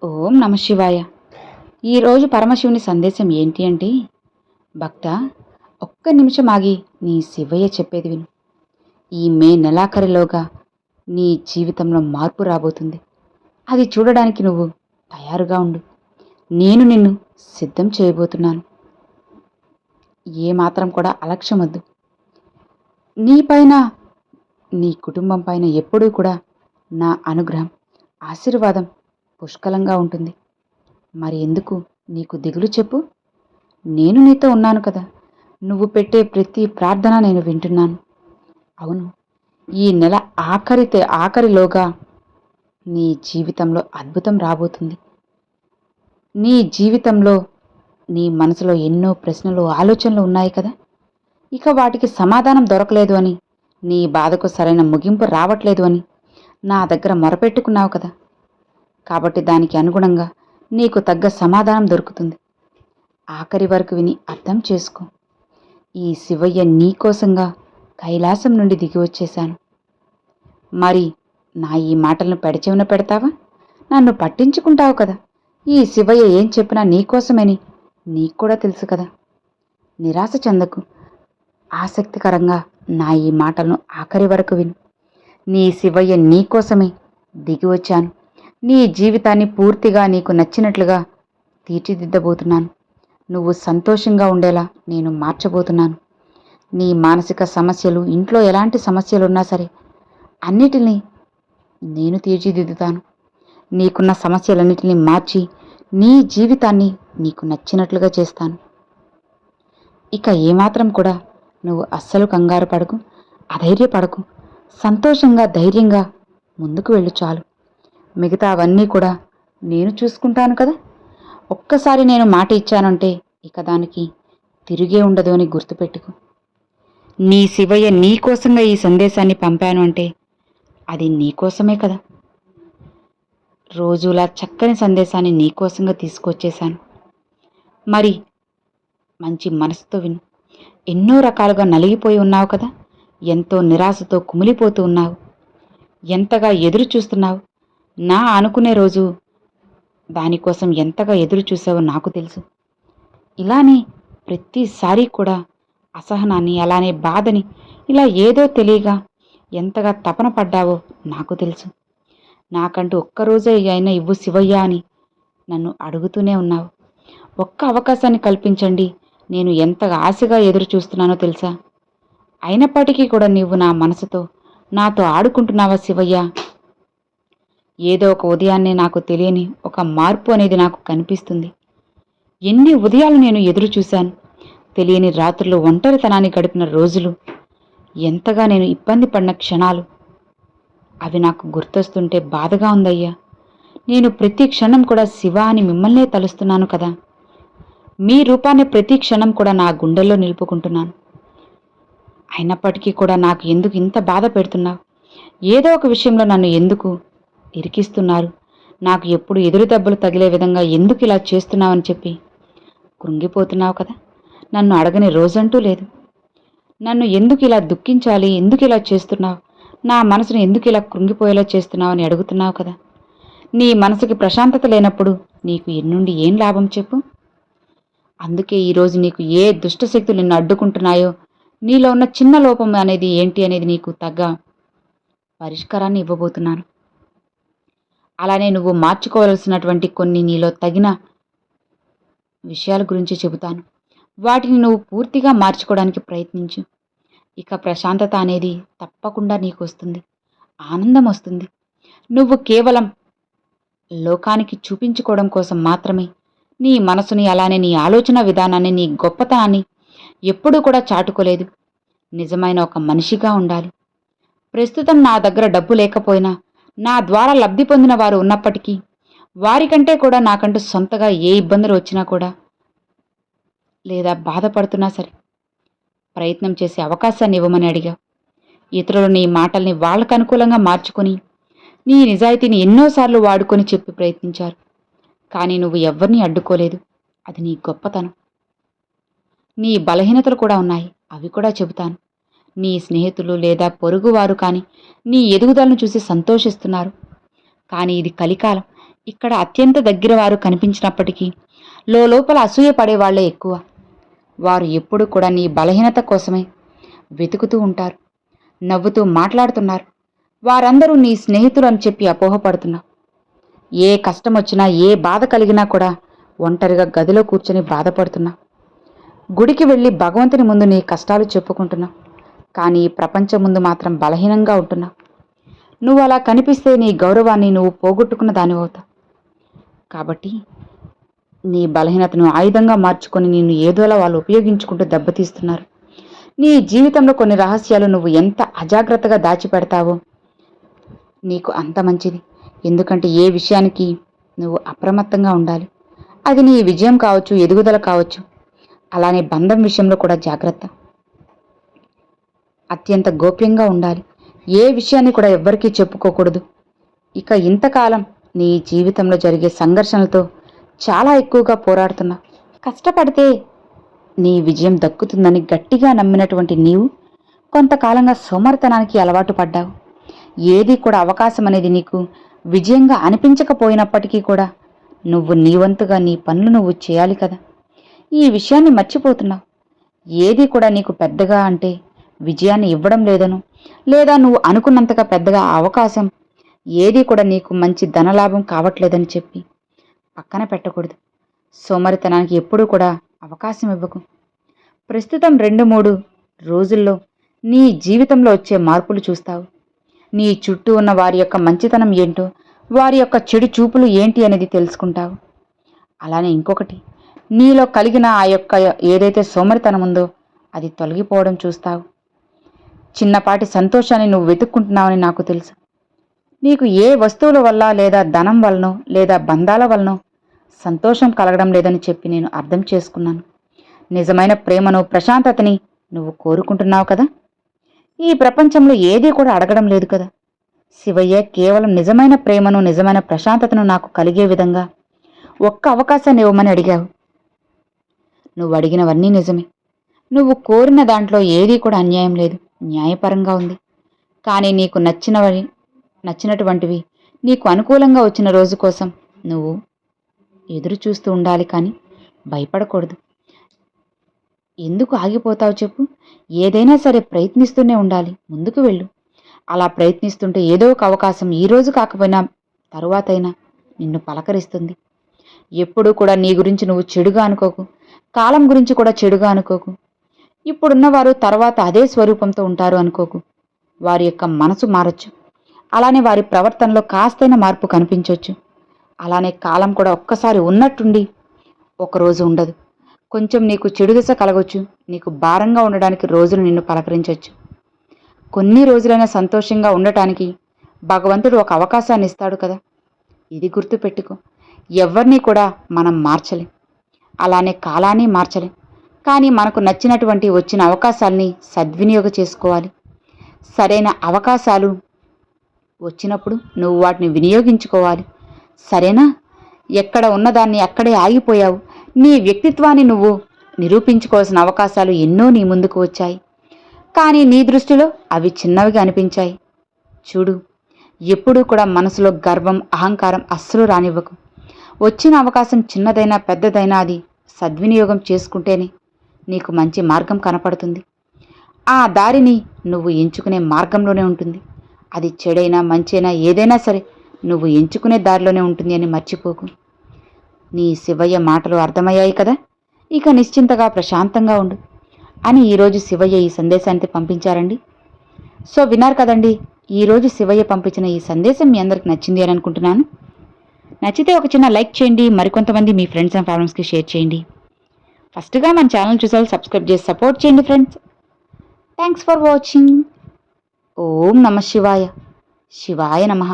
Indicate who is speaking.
Speaker 1: ఓం నమ శివాయ. ఈరోజు పరమశివుని సందేశం ఏంటి అంటే, భక్త, ఒక్క నిమిషం ఆగి నీ శివయ్య చెప్పేది విను. ఈ మే నెలాఖరులోగా నీ జీవితంలో మార్పు రాబోతుంది. అది చూడడానికి నువ్వు తయారుగా ఉండు. నేను నిన్ను సిద్ధం చేయబోతున్నాను. ఏమాత్రం కూడా అలక్ష్యం వద్దు. నీపైన, నీ కుటుంబం పైన ఎప్పుడూ కూడా నా అనుగ్రహం, ఆశీర్వాదం పుష్కలంగా ఉంటుంది. మరి ఎందుకు నీకు దిగులు చెప్పు? నేను నీతో ఉన్నాను కదా. నువ్వు పెట్టే ప్రతి ప్రార్థన నేను వింటున్నాను. అవును, ఈ నెల ఆఖరిలోగా నీ జీవితంలో అద్భుతం రాబోతుంది. నీ జీవితంలో నీ మనసులో ఎన్నో ప్రశ్నలు, ఆలోచనలు ఉన్నాయి కదా. ఇక వాటికి సమాధానం దొరకలేదు అని, నీ బాధకు సరైన ముగింపు రావట్లేదు అని నా దగ్గర మొరపెట్టుకున్నావు కదా. కాబట్టి దానికి అనుగుణంగా నీకు తగ్గ సమాధానం దొరుకుతుంది. ఆఖరి వరకు విని అర్థం చేసుకో. ఈ శివయ్య నీకోసంగా కైలాసం నుండి దిగి వచ్చేశాను. మరి నా ఈ మాటలను పెడచెవిన పెడతావా? నన్ను పట్టించుకుంటావు కదా. ఈ శివయ్య ఏం చెప్పినా నీకోసమని నీకు కూడా తెలుసు కదా. నిరాశ చెందకు. ఆసక్తికరంగా నా ఈ మాటలను ఆఖరి వరకు విను. నీ శివయ్య నీకోసమే దిగి వచ్చాను. నీ జీవితాన్ని పూర్తిగా నీకు నచ్చినట్లుగా తీర్చిదిద్దబోతున్నాను. నువ్వు సంతోషంగా ఉండేలా నేను మార్చబోతున్నాను. నీ మానసిక సమస్యలు, ఇంట్లో ఎలాంటి సమస్యలున్నా సరే అన్నిటినీ నేను తీర్చిదిద్దుతాను. నీకున్న సమస్యలన్నిటినీ మార్చి నీ జీవితాన్ని నీకు నచ్చినట్లుగా చేస్తాను. ఇక ఏమాత్రం కూడా నువ్వు అస్సలు కంగారు పడకు, అధైర్యపడకు. సంతోషంగా, ధైర్యంగా ముందుకు వెళ్ళు చాలు. మిగతా అవన్నీ కూడా నేను చూసుకుంటాను కదా. ఒక్కసారి నేను మాట ఇచ్చానంటే ఇక దానికి తిరిగే ఉండదు అని గుర్తుపెట్టుకు. నీ శివయ్య నీకోసంగా ఈ సందేశాన్ని పంపాను అంటే అది నీకోసమే కదా. రోజులా చక్కని సందేశాన్ని నీకోసంగా తీసుకొచ్చేశాను. మరి మంచి మనసుతో విను. ఎన్నో రకాలుగా నలిగిపోయి ఉన్నావు కదా. ఎంతో నిరాశతో కుమిలిపోతూ ఉన్నావు. ఎంతగా ఎదురు చూస్తున్నావు. నా అనుకునే రోజు దానికోసం ఎంతగా ఎదురు చూసావో నాకు తెలుసు. ఇలానే ప్రతిసారి కూడా అసహనాన్ని, అలానే బాధని, ఇలా ఏదో తెలియగా ఎంతగా తపన పడ్డావో నాకు తెలుసు. నాకంటూ ఒక్కరోజే అయినా ఇవ్వు శివయ్య అని నన్ను అడుగుతూనే ఉన్నావు. ఒక్క అవకాశాన్ని కల్పించండి, నేను ఎంతగా ఆశగా ఎదురు చూస్తున్నానో తెలుసా. అయినప్పటికీ కూడా నీవు నా మనసుతో నాతో ఆడుకుంటున్నావా శివయ్య? ఏదో ఒక ఉదయాన్నే నాకు తెలియని ఒక మార్పు అనేది నాకు కనిపిస్తుంది. ఎన్ని ఉదయాలు నేను ఎదురు చూశాను. తెలియని రాత్రులు, ఒంటరితనాన్ని గడిపిన రోజులు, ఎంతగా నేను ఇబ్బంది పడిన క్షణాలు, అవి నాకు గుర్తొస్తుంటే బాధగా ఉందయ్యా. నేను ప్రతి క్షణం కూడా శివ అని మిమ్మల్నే తలుస్తున్నాను కదా. మీ రూపాన్ని ప్రతి క్షణం కూడా నా గుండెల్లో నిలుపుకుంటున్నాను. అయినప్పటికీ కూడా నాకు ఎందుకు ఇంత బాధ పెడుతున్నావు? ఏదో ఒక విషయంలో నన్ను ఎందుకు ఇరికిస్తున్నారు? నాకు ఎప్పుడు ఎదురు దెబ్బలు తగిలే విధంగా ఎందుకు ఇలా చేస్తున్నావని చెప్పి కృంగిపోతున్నావు కదా. నన్ను అడగని రోజంటూ లేదు. నన్ను ఎందుకు ఇలా దుఃఖించాలి, ఎందుకు ఇలా చేస్తున్నావు, నా మనసును ఎందుకు ఇలా కృంగిపోయేలా చేస్తున్నావు అని అడుగుతున్నావు కదా. నీ మనసుకి ప్రశాంతత లేనప్పుడు నీకు ఎన్నుండి ఏం లాభం చెప్పు. అందుకే ఈరోజు నీకు ఏ దుష్టశక్తులు నిన్ను అడ్డుకుంటున్నాయో, నీలో ఉన్న చిన్న లోపం అనేది ఏంటి అనేది నీకు తగ్గ పరిష్కారాన్ని ఇవ్వబోతున్నాను. అలానే నువ్వు మార్చుకోవాల్సినటువంటి కొన్ని నీలో తగిన విషయాల గురించి చెబుతాను. వాటిని నువ్వు పూర్తిగా మార్చుకోవడానికి ప్రయత్నించు. ఇక ప్రశాంతత అనేది తప్పకుండా నీకు వస్తుంది. ఆనందం వస్తుంది. నువ్వు కేవలం లోకానికి చూపించుకోవడం కోసం మాత్రమే నీ మనసుని, అలానే నీ ఆలోచన విధానాన్ని, నీ గొప్పతనాన్ని ఎప్పుడూ కూడా చాటుకోలేదు. నిజమైన ఒక మనిషిగా ఉండాలి. ప్రస్తుతం నా దగ్గర డబ్బు లేకపోయినా, నా ద్వారా లబ్ధి పొందిన వారు ఉన్నప్పటికీ, వారికంటే కూడా నాకంటూ సొంతగా ఏ ఇబ్బందులు వచ్చినా కూడా, లేదా బాధపడుతున్నా సరే ప్రయత్నం చేసే అవకాశాన్ని ఇవ్వమని అడిగావు. ఇతరులు నీ మాటల్ని వాళ్ళకు అనుకూలంగా మార్చుకొని, నీ నిజాయితీని ఎన్నోసార్లు వాడుకొని చెప్పి ప్రయత్నించారు. కానీ నువ్వు ఎవరిని అడ్డుకోలేదు. అది నీ గొప్పతనం. నీ బలహీనతలు కూడా ఉన్నాయి, అవి కూడా చెబుతాను. నీ స్నేహితులు లేదా పొరుగువారు కానీ నీ ఎదుగుదలను చూసి సంతోషిస్తున్నారు. కానీ ఇది కలికాలం. ఇక్కడ అత్యంత దగ్గర వారు కనిపించినప్పటికీ లోపల అసూయ పడేవాళ్లే ఎక్కువ. వారు ఎప్పుడూ కూడా నీ బలహీనత కోసమే వెతుకుతూ ఉంటారు. నవ్వుతూ మాట్లాడుతున్నారు. వారందరూ నీ స్నేహితులు అని చెప్పి అపోహపడుతున్నావు. ఏ కష్టం వచ్చినా, ఏ బాధ కలిగినా కూడా ఒంటరిగా గదిలో కూర్చొని బాధపడుతున్నావు. గుడికి వెళ్ళి భగవంతుని ముందు నీ కష్టాలు చెప్పుకుంటున్నావు. కానీ ఈ ప్రపంచం ముందు మాత్రం బలహీనంగా ఉంటున్నావు. నువ్వు అలా కనిపిస్తే నీ గౌరవాన్ని నువ్వు పోగొట్టుకున్న దానివవుతావు. కాబట్టి నీ బలహీనతను ఆయుధంగా మార్చుకొని నిన్ను ఏదోలా వాళ్ళు ఉపయోగించుకుంటూ దెబ్బతీస్తున్నారు. నీ జీవితంలో కొన్ని రహస్యాలు నువ్వు ఎంత అజాగ్రత్తగా దాచిపెడతావో నీకు అంత మంచిది. ఎందుకంటే ఏ విషయానికి నువ్వు అప్రమత్తంగా ఉండాలి. అది నీ విజయం కావచ్చు, ఎదుగుదల కావచ్చు. అలానే బంధం విషయంలో కూడా జాగ్రత్త. అత్యంత గోప్యంగా ఉండాలి. ఏ విషయాన్ని కూడా ఎవ్వరికీ చెప్పుకోకూడదు. ఇక ఇంతకాలం నీ జీవితంలో జరిగే సంఘర్షణలతో చాలా ఎక్కువగా పోరాడుతున్నావు. కష్టపడితే నీ విజయం దక్కుతుందని గట్టిగా నమ్మినటువంటి నీవు కొంతకాలంగా సోమరితనానికి అలవాటు పడ్డావు. ఏది కూడా అవకాశం అనేది నీకు విజయంగా అనిపించకపోయినప్పటికీ కూడా నువ్వు నీ వంతుగా నీ పనులు నువ్వు చేయాలి కదా. ఈ విషయాన్ని మర్చిపోతున్నావు. ఏది కూడా నీకు పెద్దగా అంటే విజయాన్ని ఇవ్వడం లేదను, లేదా నువ్వు అనుకున్నంతగా పెద్దగా అవకాశం ఏది కూడా నీకు మంచి ధనలాభం కావట్లేదని చెప్పి పక్కన పెట్టకూడదు. సోమరితనానికి ఎప్పుడూ కూడా అవకాశం ఇవ్వకు. ప్రస్తుతం 2-3 రోజుల్లో నీ జీవితంలో వచ్చే మార్పులు చూస్తావు. నీ చుట్టూ ఉన్న వారి యొక్క మంచితనం ఏంటో, వారి యొక్క చెడు చూపులు ఏంటి అనేది తెలుసుకుంటావు. అలానే ఇంకొకటి, నీలో కలిగిన ఆ యొక్క ఏదైతే సోమరితనం ఉందో అది తొలగిపోవడం చూస్తావు. చిన్నపాటి సంతోషాన్ని నువ్వు వెతుక్కుంటున్నావని నాకు తెలుసు. నీకు ఏ వస్తువుల వల్ల, లేదా ధనం వలనో, లేదా బంధాల వలనో సంతోషం కలగడం లేదని చెప్పి నేను అర్థం చేసుకున్నాను. నిజమైన ప్రేమను, ప్రశాంతతని నువ్వు కోరుకుంటున్నావు కదా. ఈ ప్రపంచంలో ఏదీ కూడా అడగడం లేదు కదా. శివయ్య కేవలం నిజమైన ప్రేమను, నిజమైన ప్రశాంతతను నాకు కలిగే విధంగా ఒక్క అవకాశాన్ని ఇవ్వమని అడిగావు. నువ్వు అడిగినవన్నీ నిజమే. నువ్వు కోరిన దాంట్లో ఏదీ కూడా అన్యాయం లేదు, న్యాయపరంగా ఉంది. కానీ నీకు నచ్చినటువంటివి నీకు అనుకూలంగా వచ్చిన రోజు కోసం నువ్వు ఎదురు చూస్తూ ఉండాలి, కానీ భయపడకూడదు. ఎందుకు ఆగిపోతావు చెప్పు? ఏదైనా సరే ప్రయత్నిస్తూనే ఉండాలి, ముందుకు వెళ్ళు. అలా ప్రయత్నిస్తుంటే ఏదో ఒక అవకాశం ఈ రోజు కాకపోయినా తరువాతైనా నిన్ను పలకరిస్తుంది. ఎప్పుడూ కూడా నీ గురించి నువ్వు చెడుగా అనుకోకు. కాలం గురించి కూడా చెడుగా అనుకోకు. ఇప్పుడున్నవారు తర్వాత అదే స్వరూపంతో ఉంటారు అనుకోకు. వారి యొక్క మనసు మారచ్చు. అలానే వారి ప్రవర్తనలో కాస్తైనా మార్పు కనిపించవచ్చు. అలానే కాలం కూడా ఒక్కసారి ఉన్నట్టుండి ఒకరోజు ఉండదు. కొంచెం నీకు చెడు దశ కలగొచ్చు. నీకు భారంగా ఉండడానికి రోజులు నిన్ను పలకరించవచ్చు. కొన్ని రోజులైనా సంతోషంగా ఉండటానికి భగవంతుడు ఒక అవకాశాన్ని ఇస్తాడు కదా. ఇది గుర్తుపెట్టుకో. ఎవరిని కూడా మనం మార్చలేం, అలానే కాలాన్ని మార్చలేం. కానీ మనకు నచ్చినటువంటి వచ్చిన అవకాశాల్ని సద్వినియోగం చేసుకోవాలి. సరైన అవకాశాలు వచ్చినప్పుడు నువ్వు వాటిని వినియోగించుకోవాలి. సరేనా? ఎక్కడ ఉన్నదాన్ని అక్కడే ఆగిపోయావు. నీ వ్యక్తిత్వాన్ని నువ్వు నిరూపించుకోవాల్సిన అవకాశాలు ఎన్నో నీ ముందుకు వచ్చాయి. కానీ నీ దృష్టిలో అవి చిన్నవిగా అనిపించాయి. చూడు, ఎప్పుడూ కూడా మనసులో గర్వం, అహంకారం అస్సలు రానివ్వకు. వచ్చిన అవకాశం చిన్నదైనా పెద్దదైనా అది సద్వినియోగం చేసుకుంటేనే నీకు మంచి మార్గం కనపడుతుంది. ఆ దారిని నువ్వు ఎంచుకునే మార్గంలోనే ఉంటుంది. అది చెడైనా మంచైనా ఏదైనా సరే నువ్వు ఎంచుకునే దారిలోనే ఉంటుంది అని మర్చిపోకు. నీ శివయ్య మాటలు అర్థమయ్యాయి కదా. ఇక నిశ్చింతగా ప్రశాంతంగా ఉండు అని ఈరోజు శివయ్య ఈ సందేశాన్ని పంపించారండి. సో విన్నారు కదండి, ఈరోజు శివయ్య పంపించిన ఈ సందేశం మీ అందరికి నచ్చింది అని అనుకుంటున్నాను. నచ్చితే ఒక చిన్న లైక్ చేయండి. మరికొంతమంది మీ ఫ్రెండ్స్ అండ్ ఫ్యామిలీస్కి షేర్ చేయండి. ఫస్ట్గా మన ఛానల్ చూసారు, సబ్స్క్రైబ్ చేసి సపోర్ట్ చేయండి ఫ్రెండ్స్. Thanks for watching. ఓం నమ శివాయ. శివాయ నమః.